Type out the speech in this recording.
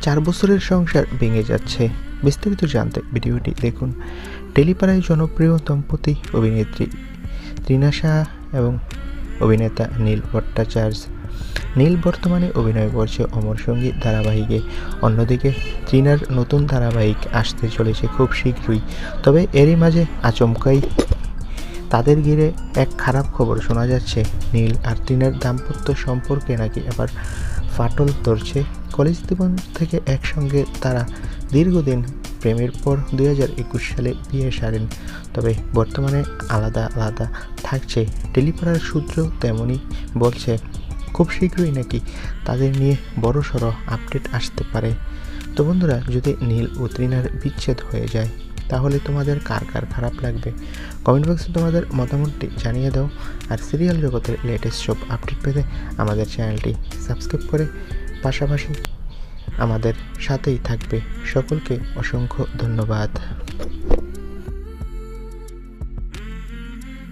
4 বছরের সংসার ভেঙে যাচ্ছে। বিস্তারিত জানতে ভিডিওটি দেখুন। টেলিপাড়ায় জনপ্রিয় দম্পতি অভিনেত্রী তৃষা এবং অভিনেতা নীল ভট্টাচার্য। নীল বর্তমানে অভিনয় করছে অমর সঙ্গীত ধারাবাহিকে। অন্যদিকে তৃষার নতুন ধারাবাহিক আসতে চলেছে খুব শীঘ্রই। তবে এরই মাঝে আচমকাই তাদের ঘিরে এক খারাপ খবর শোনা যাচ্ছে। নীল আর তৃষার দাম্পত্য সম্পর্কে নাকি এবার ফাটল ধরছে। কলেজ জীবন থেকে একসঙ্গে তারা দীর্ঘদিন প্রেমের পর 2021 সালে বিয়ে সারেন। তবে বর্তমানে আলাদা থাকছে। টেলিপাড়ার সূত্র তেমনই বলছে, খুব শীঘ্রই নাকি তাদের নিয়ে বড়সড় আপডেট আসতে পারে। তো বন্ধুরা, যদি নীল ও তৃষার বিচ্ছেদ হয়ে যায় তাহলে তোমাদের কার খারাপ লাগবে? কমেন্ট বক্সে তোমাদের মতামতটি জানিয়ে দাও। আর সিরিয়াল জগতের লেটেস্ট সব আপডেট পেতে আমাদের চ্যানেলটি সাবস্ক্রাইব করে পাশাপাশি আমাদের সাথেই থাকবে। সকলকে অসংখ্য ধন্যবাদ।